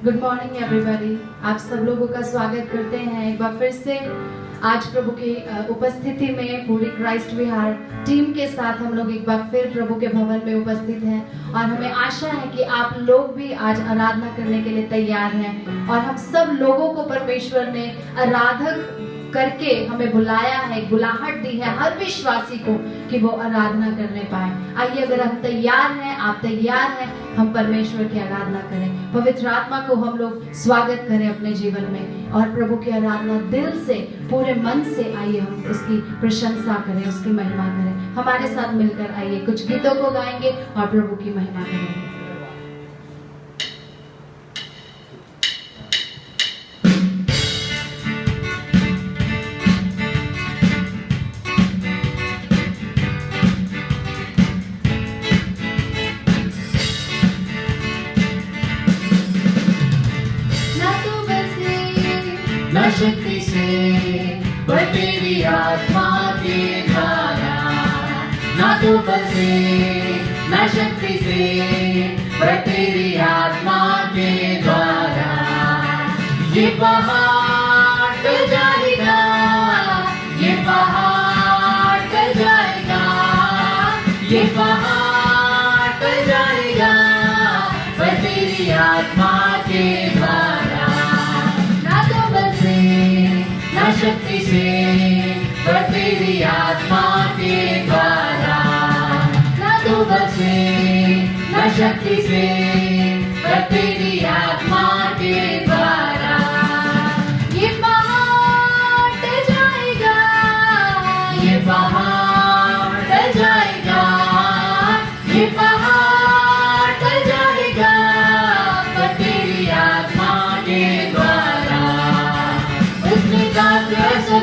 Good morning everybody. आप सब लोगों का स्वागत करते हैं एक बार फिर से। आज प्रभु की उपस्थिति में पूरी क्राइस्ट विहार टीम के साथ हम लोग एक बार फिर प्रभु के भवन में उपस्थित हैं और हमें आशा है कि आप लोग भी आज आराधना करने के लिए तैयार हैं। और हम सब लोगों को परमेश्वर ने आराधक करके हमें बुलाया है, बुलाहट दी है हर विश्वासी को कि वो आराधना करने पाए। आइए, अगर हम तैयार हैं, आप तैयार हैं, हम परमेश्वर की आराधना करें, पवित्र आत्मा को हम लोग स्वागत करें अपने जीवन में और प्रभु की आराधना दिल से, पूरे मन से आइए हम उसकी प्रशंसा करें, उसकी महिमा करें। हमारे साथ मिलकर आइए कुछ गीतों को गाएंगे और प्रभु की महिमा करेंगे। शक्ति से पर तेरी आत्मा के द्वारा, ना तो बल से ना शक्ति से पर तेरी आत्मा के द्वारा। ये पहाड़ टल जाएगा, ये पहाड़ टल जाएगा, ये पहाड़ टल जाएगा पर तेरी आत्मा के द्वारा। ना शक्ति से पर तेरी आत्मा के द्वारा, ना तो बल से ना शक्ति से पर तेरी आत्मा के द्वारा। ये पहाड़ टल जाएगा, ये पहाड़ टल जाएगा, ये पहाड़ टल जाएगा पर तेरी आत्मा के द्वारा। उसने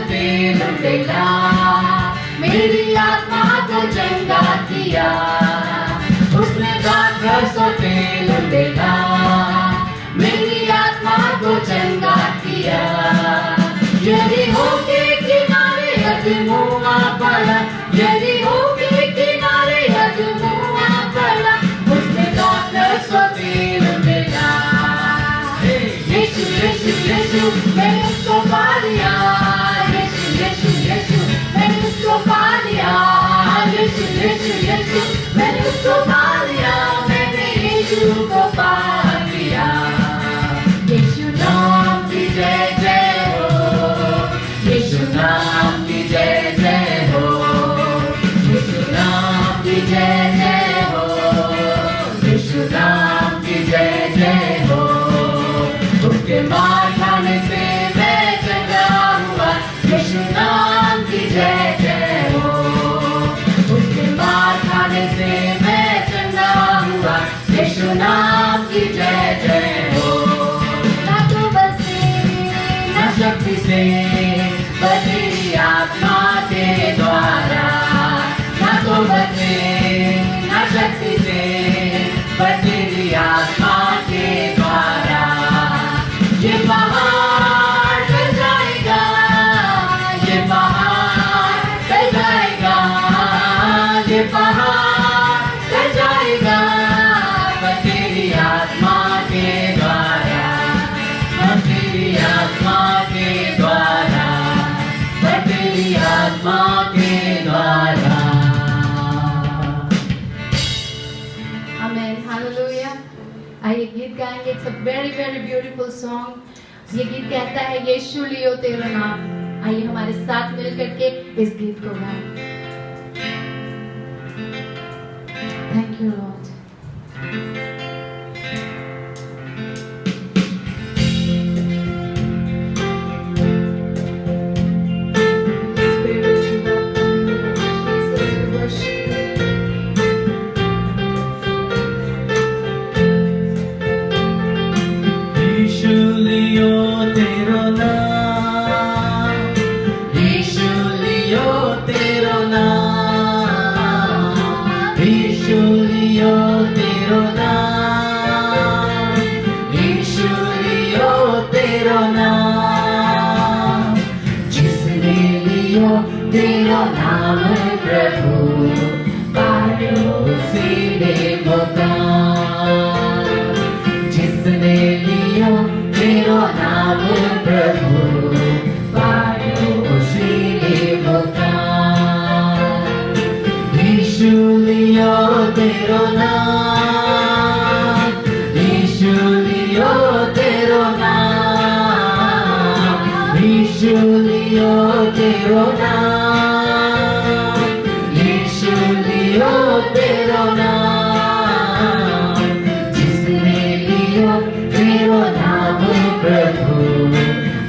तेल लुटेला, मेरी आत्मा को चंगा किया। उसने तेल लुटेला, मेरी आत्मा को चंगा किया। यरीहो के किनारे अदमुआ पड़ा, यरीहो के किनारे अदमुआ पड़ा। उसने तेल लुटेला, यीशु यीशु यीशु मैंने उसको पा लिया, यीशु यीशु यीशु मैंने उसको पा लिया, यीशु यीशु यीशु मैंने उसको पा लिया, मैंने यीशु को पा लिया। यीशु नाम की जय जय हो, यीशु नाम की जय जय हो, यीशु नाम की जय जय हो, यीशु नाम की जय जय हो। उसके मार खाने से मैं चंगा हुआ, यीशु नाम की जय जय हो। उसके मार खाने से मैं चंगा हुआ, यीशु नाम की जय जय हो। ना तो बल से ना शक्ति से पर तेरी आत्मा के द्वारा, ना तो बल से ना शक्ति से पर तेरी आत्मा के द्वारा। ये पहाड़ टल जाएगा, ये पहाड़ टल जाएगा, ये पहाड़ टल जाएगा पर तेरी आत्मा के द्वारा, पर तेरी आत्मा के द्वारा, पर तेरी आत्मा के द्वारा। आमेन, हालेलुया। आइए गीत गाएंगे। It's a very very beautiful song. ये गीत कहता है यीशु लियो तेरा नाम। आइए हमारे साथ मिल करके इस गीत को गाएं। Thank you Lord. तेरा नाम प्रभु पारो से दे मकान, जिसने लिया यीशु लियो तेरो नाम, यीशु लियो तेरो नाम, जिसने लियो तेरो नाम प्रभु,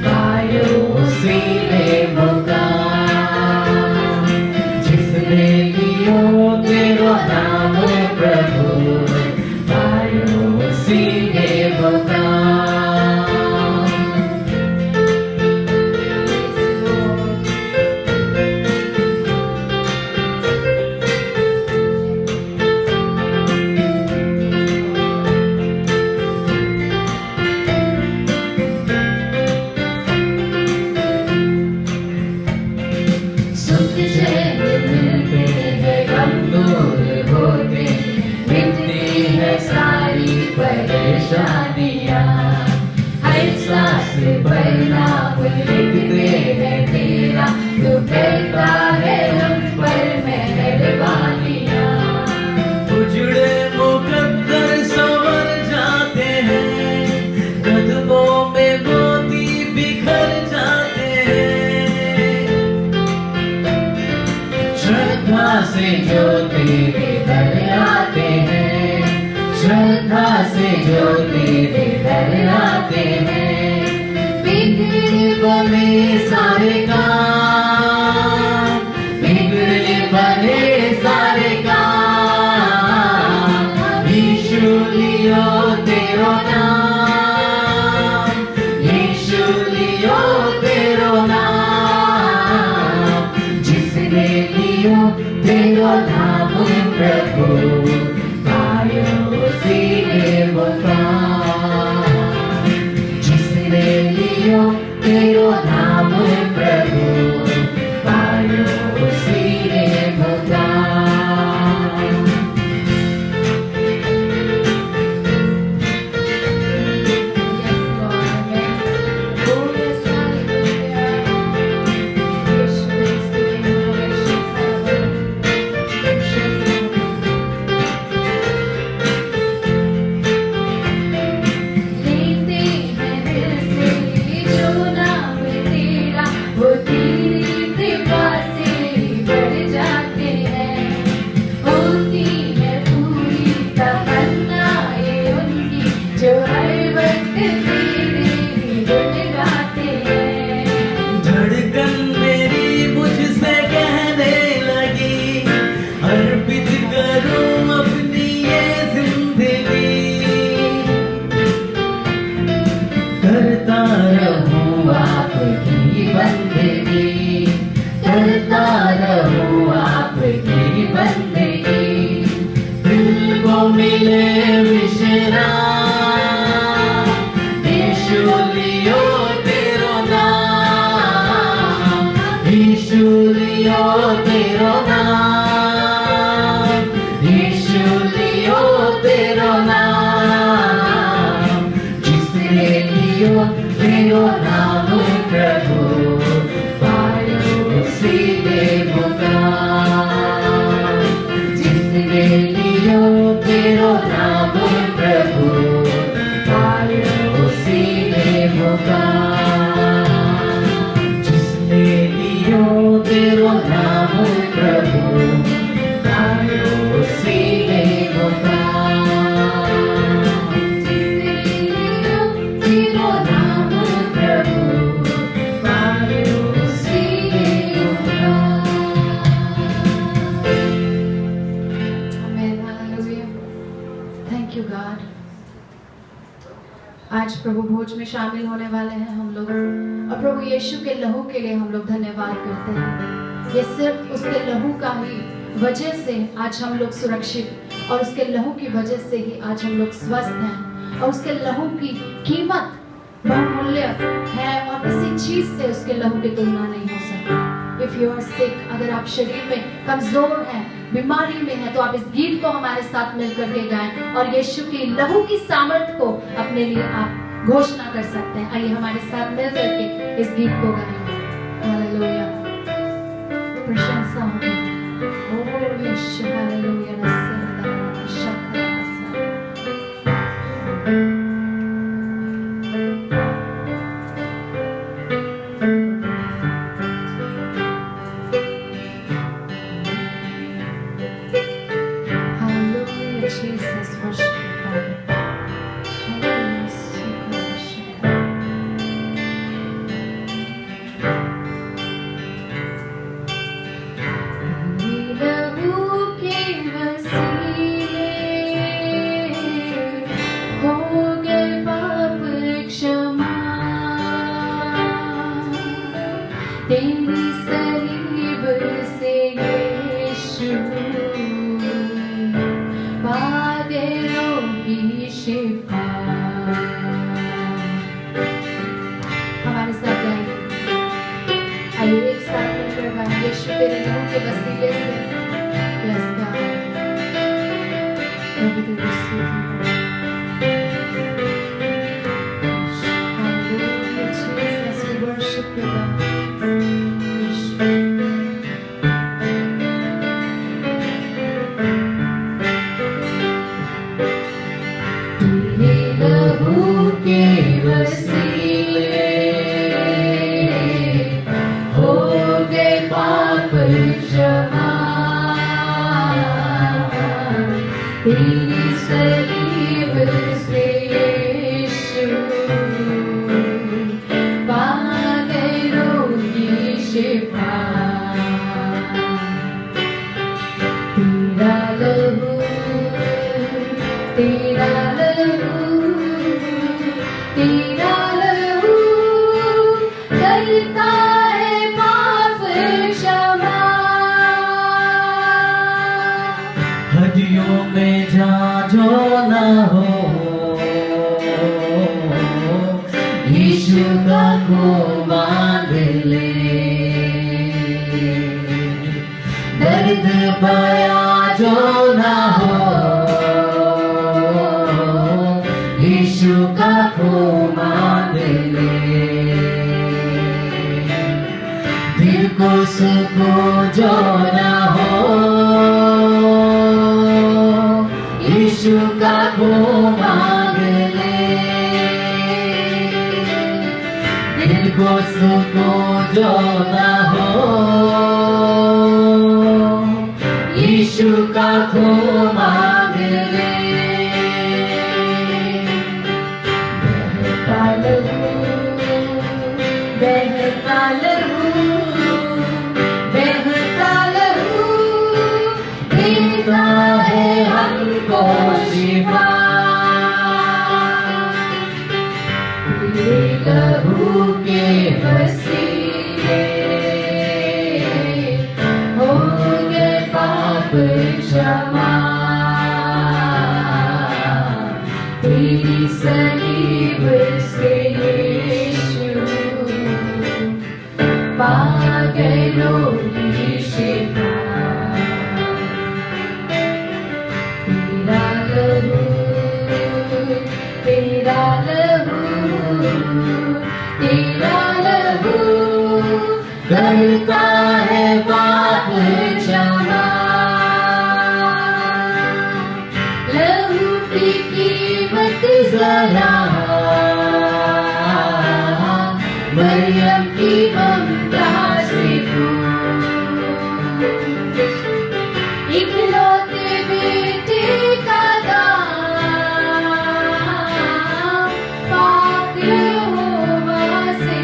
पायो उसी ने मुकाम। जिसने लियो तेरो नाम प्रभु, पायो उसी ने मुकाम। सुख चैन मिलते हैं, गम दूर होते, मिटती है सारी परेशानियाँ। हर सांस पर नाम लिखते हैं तेरा, तू कहता है हम पर मेहरबानियाँ। उजड़े मुकद्दर संवर जाते हैं, कदमों में मोती बिखर जाते हैं। श्रद्धा से जो तेरे दर आते हैं, श्रद्धा से जो तेरे दर आते हैं, बिगड़े बने सारे काम, बिगड़े बने सारे काम। यीशु लियो तेरो नाम, यीशु लियो तेरो नाम, जिसने लियो तेरो नाम प्रभु, पायो उसी ने मुकाम। जिसने लियो तेरो नाम प्रभु, पायो उसी ने मुकाम। लेते हैं दिल से जो नाम तेरा, वो तेरी कृपा से बढ़ जाते हैं। होती है पूरी तमन्नाएं उनकी, जो हर वक्त तेरे गुण गाते हैं। धड़कन मेरी मुझसे कहने लगी, अर्पित करूं अपनी ये जिंदगी। करता रहूं आपकी बंदगी, करता रहूं आपकी बंदगी। दिल को मिले विश्राम, यीशु लियो तेरो नाम, यीशु लियो तेरो नाम, यीशु लियो तेरो नाम। जिसने लियो तेरो नाम प्रभु, पायो उसी ने मुकाम। जिसने लियो तेरो नाम प्रभु, पायो उसी ने मुकाम। जिसने लियो तेरो नाम प्रभु, पायो उसी ने मुकाम। जिसने लियो तेरो नाम प्रभु, पायो उसी ने मुकाम। Amen. Hallelujah. Thank you God. आज प्रभु भोज में शामिल होने वाले हैं हम लोग, और प्रभु यीशु के लहू के लिए हम लोग धन्यवाद करते हैं। ये सिर्फ उसके लहू का ही वजह से आज हम लोग सुरक्षित, और उसके लहू की वजह से ही आज हम लोग स्वस्थ हैं, और उसके लहू की कीमत बहुमूल्य है, और किसी चीज से उसके लहू की तुलना नहीं हो सकती। इफ यू आर सिक, अगर आप शरीर में कमजोर हैं, बीमारी में हैं, तो आप इस गीत को हमारे साथ मिलकर के गाएं, और यीशु की लहू की सामर्थ को अपने लिए आप घोषणा कर सकते हैं। आइए हमारे साथ मिलकर के इस गीत को गाएंगे। हालेलुया, प्रशंसा हो। ओ यीशु, हालेलुया। तेरी सलीब से यीशु पागलों की शिफा। हमारे साथ गाएंगे, आइए एक साथ मिलकर गाएं, यीशु तेरे नाम के वसीले से। यस गॉड, प्रभु तेरी स्तुति। Hallelujah, Jesus, we worship you, God. तेरे लहू के वसीले हो गए पाप क्षमा। तेरी सलीब से यीशु पागलों की शिफा। तेरा लहू, तेरा लहू, तेरा लहू करता है पाप क्षमा। हड्डियों में जाजो न हो, यीशु का खून बांध ले। दर्द पाया जो न हो, यीशु का खून बांध ले। दिल को सुकून जो न हो, यीशु का खून मांग ले। दिल को सुकून जो न हो, यीशु का खून मांग ले। बहता लहू, बहता लहू, बहता लहू देता है हमको शिफा। तेरे लहू के वसीले हो गए पाप क्षमा। तेरी सलीब से यीशु पागलों की शिफा। तेरा लहू, तेरा लहू, तेरा लहू करता है पाप क्षमा। लहू की कीमत जरा मरियम की ममता से इकलौते बेटे का दान पाक यहोवा से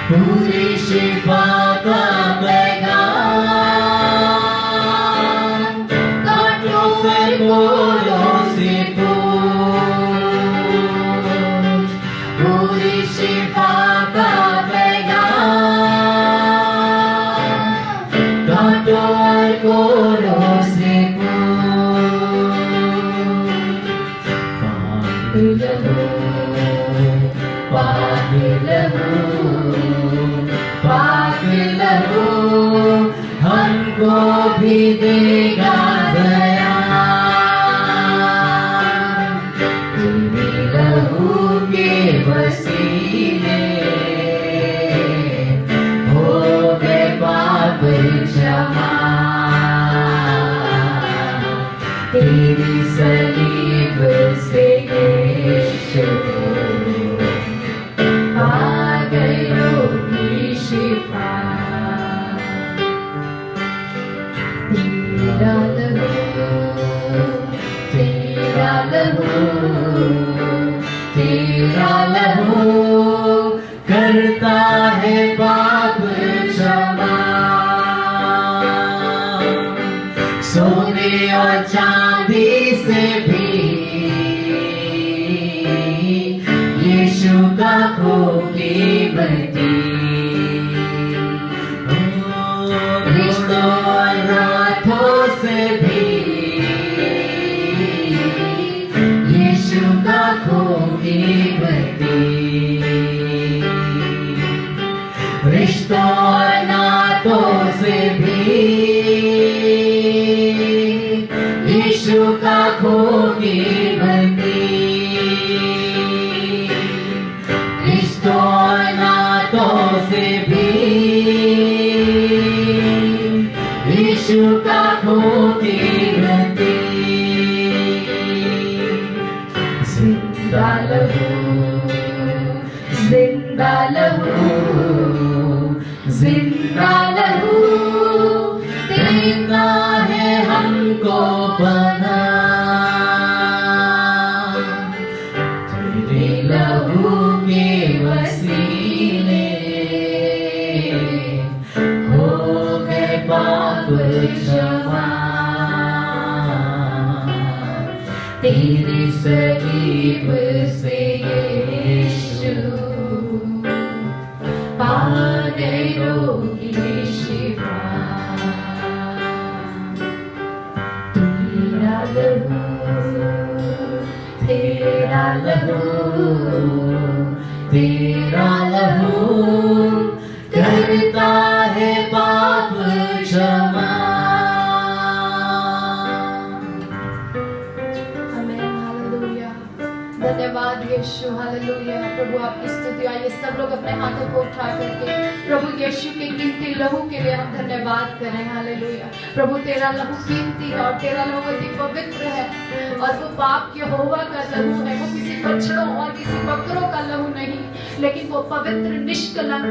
पूरी शिफा का पैगाम कांटों से कोलों से पूरी शिफा का पैगाम कांटों और कोलों से पाक लहू हमको भी देगा दया। तेरे लहू के वसीले हो गए पाप क्षमा। तेरी सलीब से यीशु पागलों की शिफा। तेरा लहू, तेरा लहू, तेरा लहू करता है पाप क्षमा। सोने और चांदी से भी यीशु का खून यीशु का खून की भक्ति रिश्तों और नातों से भी यीशु का खून की भक्ति रिश्तों और नातों से भी यीशु का खून की भक्ति जिंदा लहू जिंदा लहू जिंदा लहू देता है हमको बना तेरे लहू के वसीले हो गए पाप क्षमा तेरी सलीब से यीशु पा गए रोग की शिफा तेरा लहू करता है पाप क्षमा आमेन, हालेलुया। धन्यवाद यीशु, हालेलुया। प्रभु आपकी स्तुति। आइए सब लोग अपने हाथों को उठा करके प्रभु यीशु के कीमती लहू के लिए हम धन्यवाद करें। हालेलुया। प्रभु तेरा लहू कीमती है और तेरा लहू अति पवित्र है और वो पाप यहोवा का लहू है। वो किसी बछड़ों और किसी बकरों का लहू नहीं, लेकिन वो पवित्र निष्कलंक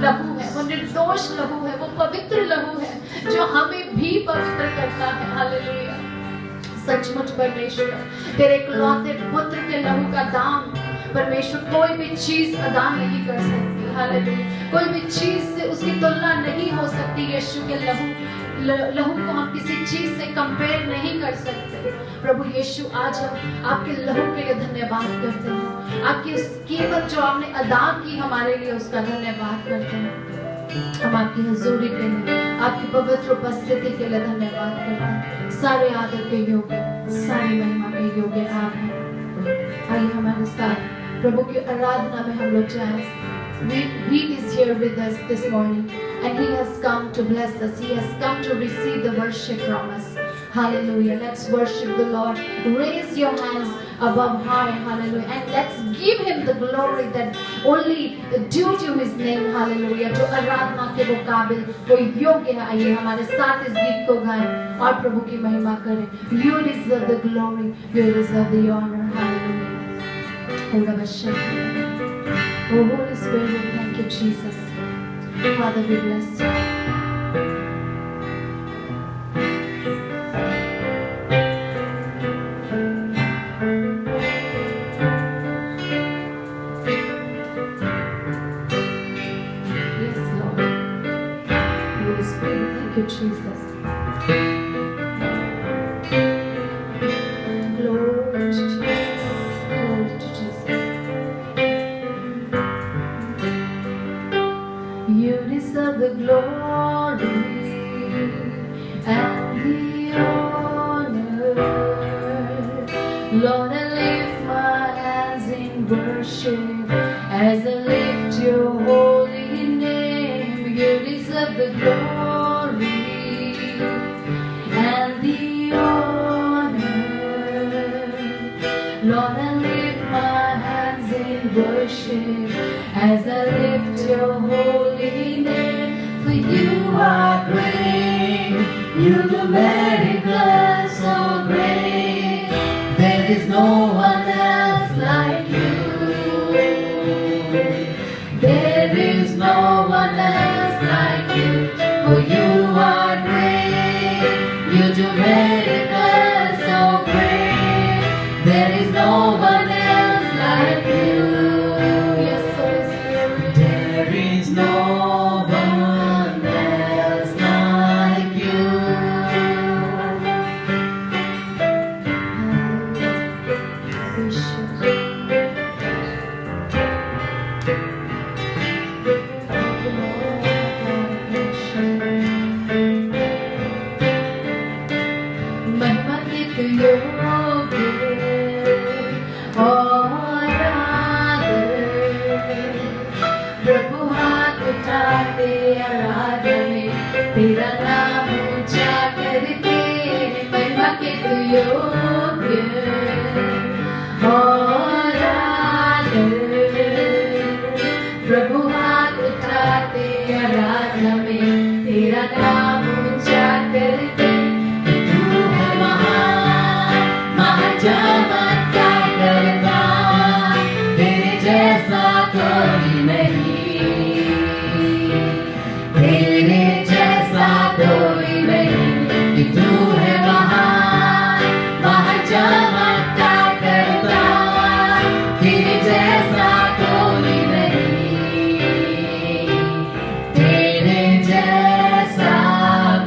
लहू है, वो निर्दोष लहू है, वो पवित्र लहू है जो हमें भी पवित्र करता है। हालेलुया। सचमुच परमेश्वर तेरे इकलौते पुत्र के लहू का दाम परमेश्वर कोई भी चीज अदा नहीं कर सकती। हालेलुया। कोई भी चीज से उसकी तुलना नहीं हो सकती। यीशु के लहू को हम किसी चीज से कंपेयर नहीं कर सकते। प्रभु यीशु, आज हम आपके लहू के लिए धन्यवाद करते हैं। आपकी उस कीमत जो आपने अदा की हमारे लिए, उसका धन्यवाद करते हैं। हम आपकी हुजूरी के लिए, आपकी पवित्र उपस्थिति के लिए धन्यवाद करते हैं। सारे आदर के योग्य, सारी महिमा के योग्य आप हैं। आइए हमारे साथ प्रभु की आराधना में हम लोग जाएं। He is here with us this morning and He has come to bless us. He has come to receive the worship from us. Hallelujah. Let's worship the Lord. Raise your hands above high. Hallelujah. And let's give Him the glory that only due to His name. Hallelujah. जो आराधना के वो काबिल, वो योग्य है। आइए हमारे साथ इस गीत को गाएं और प्रभु की महिमा करें। You deserve the glory. You deserve the honor. Hallelujah. Oh, Holy Spirit, thank you, Jesus. Father, we bless you. Yes, Lord. Holy Spirit, thank you, Jesus. Glory to Jesus. Glory to Jesus. You deserve the glory and the honor. Lord, I lift my hands in worship as I lift your holy name. You deserve the glory and the honor. Lord, I lift my hands in worship as I lift your holy name. For you are great, you do miracles so great. There is no one else like you. There is no one else like you. For you are great, you do miracles so great. There is no one else like you. Yes, Holy Spirit. There is no one else like you. महिमा के योग्य तू योग्य और आदर। प्रभु हाथ उठाते आराधना में तेरा नाम ऊंचा करते। तू है महान महाचमत्कार करता, तेरे जैसा कोई नहीं, तेरे जैसा कोई नहीं। कि तू है महान महाचमत्कार करता, तेरे जैसा कोई नहीं, तेरे जैसा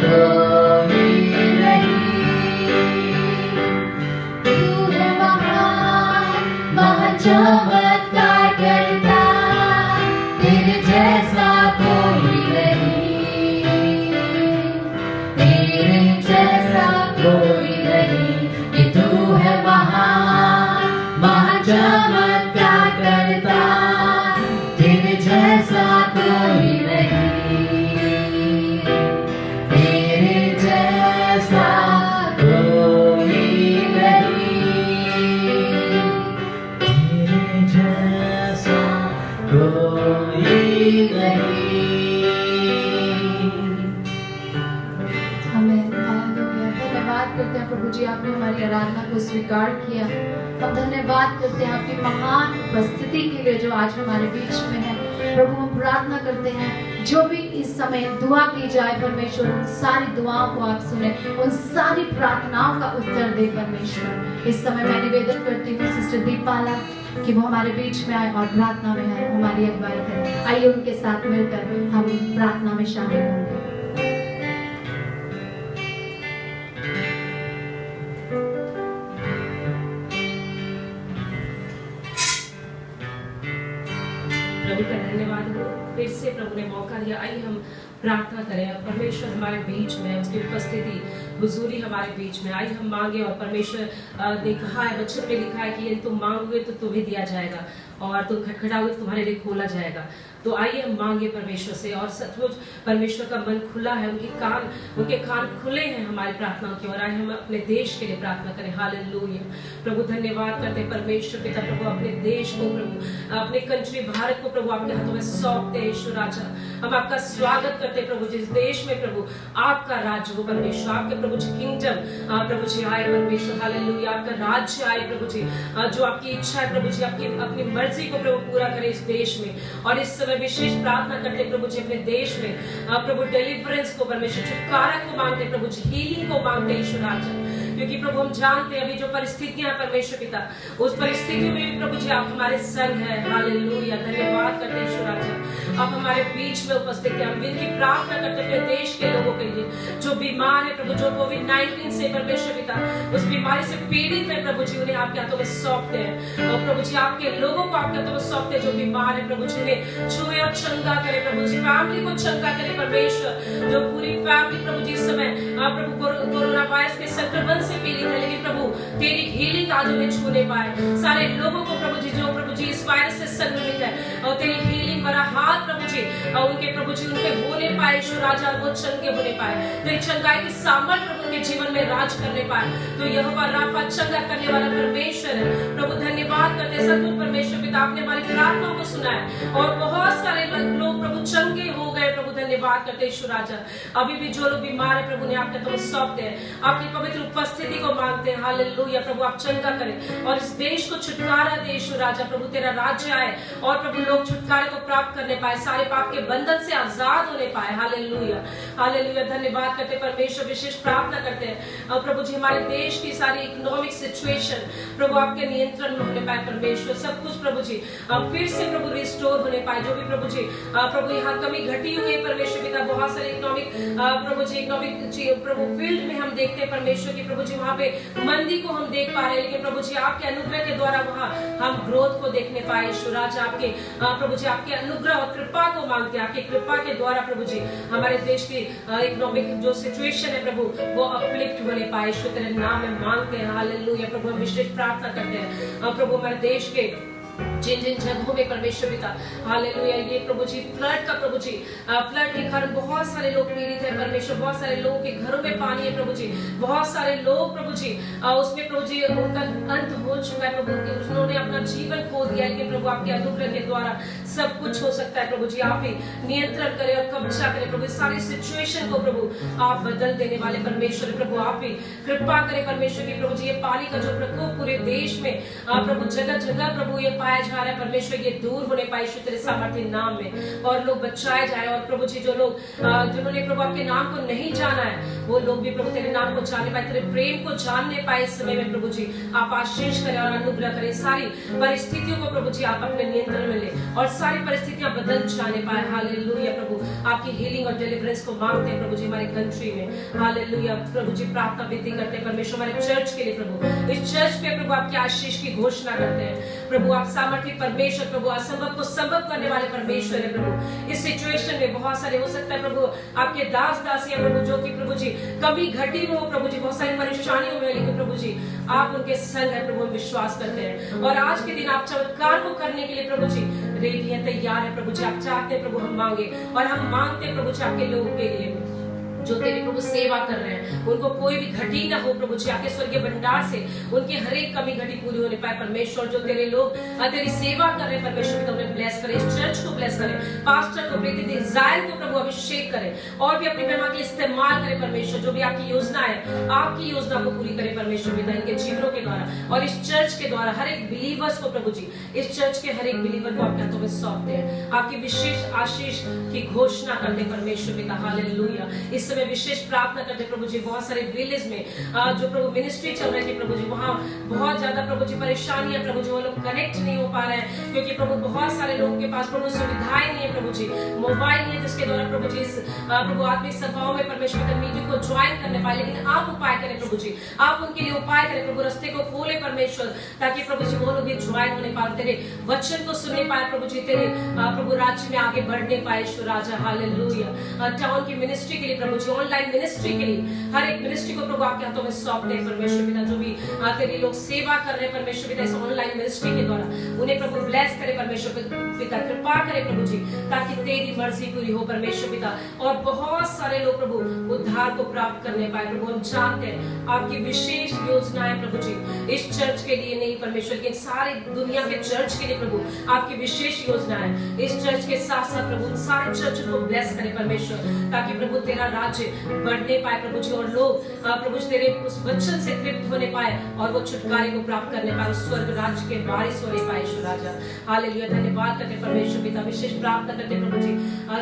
कोई नहीं। तू है महान महाचमत्कार करता, तेरे जैसा कोई नहीं, तेरे जैसा कोई नहीं। कि तू है महान महाचमत्कार करता, तेरे जैसा कोई नहीं, तेरे जैसा कोई नहीं, तेरे जैसा कोई नहीं। हमें धन्यवाद करते हैं प्रभु जी, आपने हमारी आराधना को स्वीकार किया। हम धन्यवाद करते हैं आपकी महान उपस्थिति के लिए जो आज हमारे बीच में है। प्रभु हम प्रार्थना करते हैं जो भी इस समय दुआ की जाए परमेश्वर, उन सारी दुआओं को आप सुने, उन सारी प्रार्थनाओं का उत्तर दे परमेश्वर। इस समय मैं निवेदन करती हूँ सिस्टर दीपाला कि वो हमारे बीच में आए और प्रार्थना में आए, हमारी अगुवाई करें। आइए उनके साथ मिलकर हम प्रार्थना में शामिल होंगे। प्रभु का धन्यवाद हो, फिर से प्रभु ने मौका दिया। आइए हम प्रार्थना करें। परमेश्वर हमारे बीच में, उसकी उपस्थिति हुजूरी हमारे बीच में। आइए हम मांगे। और परमेश्वर ने कहा है, वचन में लिखा है कि यदि तुम मांगोगे तो तुम्हें दिया जाएगा, और तुम खटखटाओगे तो तुम्हारे लिए खोला जाएगा। तो आइए हम मांगे परमेश्वर से। और सचमुच परमेश्वर का मन खुला है, उनके कान खुले हैं हमारी प्रार्थनाओं की। और आइए हम अपने देश के लिए प्रार्थना करें। हालेलुया। प्रभु धन्यवाद करते हैं परमेश्वर पिता। प्रभु अपने देश को, प्रभु अपने कंट्री भारत को प्रभु आपके हाथों में सौंपते हैं। ईश्वर राजा, हम आपका स्वागत करते हैं प्रभु जिस देश में प्रभु आपका राज्य हो परमेश्वर, आपके प्रभु जी किंगडम प्रभु जी आए परमेश्वर। हालेलुया। आपका राज्य आए प्रभु जी, जो आपकी इच्छा है प्रभु जी, आपकी अपनी मर्जी को प्रभु पूरा करे इस देश में। और इस समय विशेष प्रार्थना करते हैं प्रभु जी अपने देश में प्रभु डिलीवरेंस को परमेश्वर, छुटकारा को मांगते हैं प्रभु जी, हीलिंग को मांगते हैं ईश्वर राजा। क्योंकि प्रभु हम जानते हैं अभी जो परिस्थितियां हैं परमेश्वर पिता, उस परिस्थितियों में भी प्रभु जी आप हमारे संग हैं। हालेलुया। धन्यवाद करते हैं ईश्वर राजा, आप हमारे बीच में उपस्थित हैं। हम विनती प्रार्थना करते हैं अपने देश के लोगों के लिए जो बीमार है प्रभु, जो कोविड-19 से परमेश्वर पिता उस बीमारी से पीड़ित है प्रभु जी, उन्हें आपके हाथों में सौंपते हैं। और प्रभु जी आपके लोगों को आपके हाथों में सौंपते हैं जो बीमार है प्रभु जी, उन्हें छुए और चंगा करे प्रभु जी, फैमिली को चंगा करे परमेश्वर। जो पूरी फैमिली प्रभु जी इस समय प्रभु कोरोना वायरस के संक्रमण से पीड़ित है, लेकिन प्रभु तेरी हीलिंग आज उन्हें छूने पाए। सारे लोगों को प्रभु जी जो प्रभु जी इस वायरस से संक्रमित है, और तेरी हीलिंग भरा हाथ प्रभु जी उनके प्रभु जी उनके होने पाए ईश्वर राजा, वो चंगे होने पाए। तेरी चंगाई की सामर्थ प्रभु उनके जीवन में राज करने पाए। तो यहोवा राफा चंगा करने वाला परमेश्वर है प्रभु। धन्यवाद करते हैं सचमुच परमेश्वर पिता, आपने हमारी प्रार्थनाओं को सुना है और बहुत सारे लोग प्रभु चंगे हो गए प्रभु। धन्यवाद करते हैं ईश्वर राजा। अभी भी जो लोग बीमार है प्रभु ने आपके हाथों में सौंपते हैं, आपकी पवित्र उपस्थिति को मांगते हैं। हालेलुया। प्रभु आप चंगा करें और इस देश को छुटकारा दे ईश्वर राजा। प्रभु तेरा राज्य आए और प्रभु लोग छुटकारे को प्राप्त करने पाए, सारे पाप के बंधन से आजाद होने पाए। हालेलुया। हालेलुया। धन्यवाद करते परमेश्वर। विशेष प्रार्थना करते हैं और प्रभु जी हमारे देश की सारी इकोनॉमिक सिचुएशन प्रभु आपके नियंत्रण में होने पाए परमेश्वर। सब कुछ प्रभु जी फिर से प्रभु रिस्टोर होने पाए। जो भी प्रभु जी प्रभु यहाँ कमी घटी हुई है परमेश्वर पिता, बहुत सारे इकोनॉमिक प्रभु जी इकोनॉमिक प्रभु फील्ड में हम देखते हैं परमेश्वर की प्रभु जी वहाँ पे मंदी को हम देख पा रहे हैं, लेकिन प्रभु जी आपके अनुग्रह के द्वारा वहाँ हम ग्रोथ को देखने पाए। ईश्वर राजा आपके प्रभु जी आपके अनुग्रह और कृपा को मांगते हैं। आपकी कृपा के द्वारा प्रभु जी हमारे देश की इकोनॉमिक जो सिचुएशन है प्रभु वो अपलिफ्ट होने पाए। ईश्वर तेरे नाम में मांगते हैं। हालेलुया। प्रभु हम विशेष प्रार्थना करते हैं प्रभु हमारे देश के जिन जिन जगहों में परमेश्वर पिता हालेलुया ये प्रभु जी फ्लड का प्रभु जी फ्लड के कारण बहुत सारे लोग पीड़ित हैं परमेश्वर, बहुत सारे लोगों के घरों में पानी है प्रभु जी, बहुत सारे लोग प्रभु जी उसमें प्रभु जी उनका अंत हो चुका है प्रभु, उन्होंने अपना जीवन खो दिया, लेकिन प्रभु आपके अनुग्रह के द्वारा सब कुछ हो सकता है प्रभु जी। आप ही नियंत्रण करें और कब्जा करें प्रभु, सारी सिचुएशन को प्रभु आप बदल देने वाले परमेश्वर प्रभु, आप ही कृपा करें परमेश्वर की प्रभु जी। ये पानी का जो प्रकोप पूरे देश में प्रभु जगह जगह प्रभु ये पाया जा रहा है परमेश्वर, ये दूर होने पाए तेरे सामर्थ्य नाम में, और लोग बचाए जाए। और प्रभु जी जो लोग जिन्होंने प्रभु आपके नाम को नहीं जाना है वो लोग भी प्रभु तेरे नाम को जानने पाए, तेरे प्रेम को जानने पाए इस समय में प्रभु जी। आप आशीष करें और अनुग्रह करें, सारी परिस्थितियों को प्रभु जी आप अपने नियंत्रण में ले और सारी परिस्थितियां बदल जाने पाए। हालेलुया प्रभु आपकी हीलिंग और डिलीवरेंस को मांगते हैं प्रभु जी हमारे कंट्री में। हालेलुया प्रभु जी प्रार्थना विनती करते हैं परमेश्वर हमारे चर्च के लिए प्रभु, इस चर्च पे प्रभु आपकी आशीष की घोषणा करते हैं प्रभु। आप सामर्थ्य परमेश्वर प्रभु, असंभव को संभव करने वाले परमेश्वर है प्रभु। इस सिचुएशन में बहुत सारे हो सकता है प्रभु आपके दास दासियां प्रभु जो कि प्रभु जी कभी घटी में हो प्रभु जी, बहुत सारी परेशानियों में, लेकिन प्रभु जी आप उनके संग है प्रभु, हम विश्वास करते हैं। और आज के दिन आप चमत्कार को करने के लिए प्रभु जी रेडी है, तैयार है प्रभु जी। आप चाहते हैं प्रभु हम मांगे, और हम मांगते हैं प्रभु जी आपके लोगों के लिए जो तेरे प्रभु सेवा कर रहे हैं, उनको कोई भी घटी ना हो प्रभु जी, आपके स्वर्गीय भंडार से उनकी हर एक कमी घटी पूरी होने पाए परमेश्वर। जो तेरे लोग तेरी सेवा कर रहे हैं परमेश्वर पिता उन्हें ब्लेस करें, इस चर्च को ब्लेस करें, पास्टर को प्रीति इज़राइल को प्रभु अभिषेक करें और भी अपनी महिमा के लिए इस्तेमाल करें परमेश्वर। जो भी आपकी योजना है आपकी योजना को पूरी करें परमेश्वर पिता इनके जीवनों के द्वारा और इस चर्च के द्वारा हर एक बिलीवर्स को प्रभु जी, इस चर्च के हर एक बिलीवर को आपके हाथों में सौंपते हैं, आपकी विशेष आशीष की घोषणा करते परमेश्वर पिता। हालेलुया इस समय विशेष प्रार्थना करते प्रभु जी बहुत सारे विलेज में जो प्रभु मिनिस्ट्री चल रही थी प्रभु जी, वहाँ बहुत ज्यादा प्रभु जी परेशानियां प्रभु जी, वो लोग कनेक्ट नहीं हो पा रहे हैं क्योंकि प्रभु बहुत सारे लोगों के पास प्रभु सुविधाएं नहीं है प्रभु जी, मोबाइल नहीं है जिसके द्वारा प्रभु जी प्रभु आत्मिक सभाओं में परमेश्वर के मीटिंग को ज्वाइन करने पाए। लेकिन आप उपाय करें प्रभु जी, आप उनके लिए उपाय करें प्रभु, रास्ते को खोले परमेश्वर ताकि प्रभु जी वो लोग भी ज्वाइन होने पाए, तेरे वचन को सुनने पाए प्रभु जी, तेरे प्रभु राज्य में आगे बढ़ने पाए ईश्वर राजा। हालेलुया टाउन की मिनिस्ट्री के लिए प्रभु जी, ऑनलाइन मिनिस्ट्री के लिए हर एक मिनिस्ट्री को प्रभु आपके हाथों में सौंपते हैं परमेश्वर पिता। जो भी तेरे लोग सेवा कर रहे हैं परमेश्वर पिता इस ऑनलाइन मिनिस्ट्री के द्वारा उन्हें प्रभु ब्लेस करे परमेश्वर पिता, कृपा करे प्रभु जी ताकि तेरी मर्जी पूरी हो परमेश्वर पिता और बहुत सारे लोग प्रभु उद्धार को प्राप्त करने पाए प्रभु। हम जानते हैं आपकी विशेष योजनाएं प्रभु जी इस चर्च के लिए नहीं परमेश्वर के सारी दुनिया के चर्च के लिए प्रभु आपकी विशेष योजना है। इस चर्च के साथ साथ प्रभु सारे चर्च को ब्लेस करे परमेश्वर ताकि प्रभु तेरा राज्य बढ़ने पाए प्रभु जी और लोग प्रभु जी तेरे उस वचन से तृप्त होने पाए और वो छुटकारे को प्राप्त करने पाए, उस स्वर्ग राज्य के वारिस होने पाए ईश्वर राजा। हालेलुया धन्यवाद करते परमेश्वर पिता, विशेष प्रार्थना करते प्रभु जी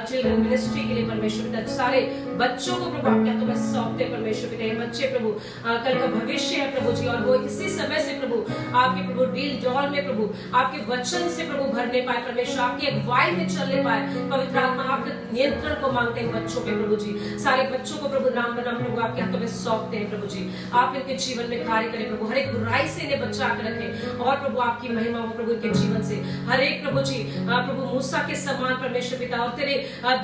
चिल्ड्रन मिनिस्ट्री के लिए परमेश्वर पिता, सारे बच्चों को प्रभु आपके हाथों में सौंपते परमेश्वर पिता। ये बच्चे प्रभु कल का भविष्य है प्रभु जी और वो इसी समय से प्रभु आपके प्रभु डील डॉल में प्रभु आपके वचन से प्रभु भरने पाए परमेश्वर, आपकी अगुवाई में चलने पाए। पवित्र आत्मा आपके नियंत्रण को मांगते हैं बच्चों पे प्रभु जी, सारे बच्चों को प्रभु नाम बनाम प्रभु आपके हाथों में सौंपते हैं प्रभु जी। आप इनके जीवन में कार्य करें प्रभु, हर एक बुराई से इन्हें बचा कर रखें और प्रभु आपकी महिमा हो प्रभु इनके जीवन से। हर एक प्रभु जी प्रभु मूसा के समान परमेश्वर पिता और तेरे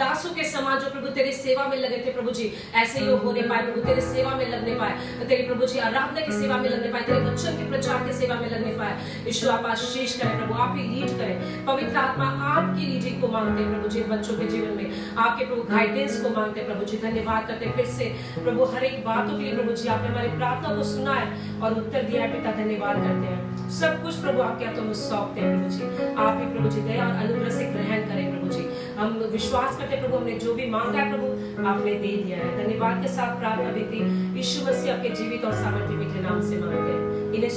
दासों के समान जो प्रभु तेरी सेवा में लगे थे प्रभु जी, ऐसे ही होने पाए प्रभु, तेरे सेवा में लगने पाए, तेरे प्रभु जी आराधना की सेवा में लगने पाए, तेरे वचन के प्रचार की सेवा में लगने पाए। ईश्वर आप आशीष करें प्रभु, आप ही लीड करें। पवित्र आत्मा आपकी लीडिंग को मांगते हैं प्रभु जी बच्चों के जीवन में, आपके प्रभु गाइडेंस को मांगते हैं प्रभु जी। धन्यवाद करते हैं फिर से प्रभु हर एक बातों के लिए प्रभु जी, आपने हमारी प्रार्थना को सुना है और उत्तर दिया है पिता, धन्यवाद करते हैं। सब कुछ प्रभु आपके हाथों में सौंपते हैं प्रभु जी, आप ही प्रभु जी दया और अनुग्रह से ग्रहण करें प्रभु जी। हम विश्वास करते हैं प्रभु हमने जो भी मांगा है प्रभु आपने दे दिया है। धन्यवाद के साथ प्रार्थना विनती यीशु मसीह आपके जीवित और सामर्थ्य मीठे नाम से मांगते हैं, इन्हें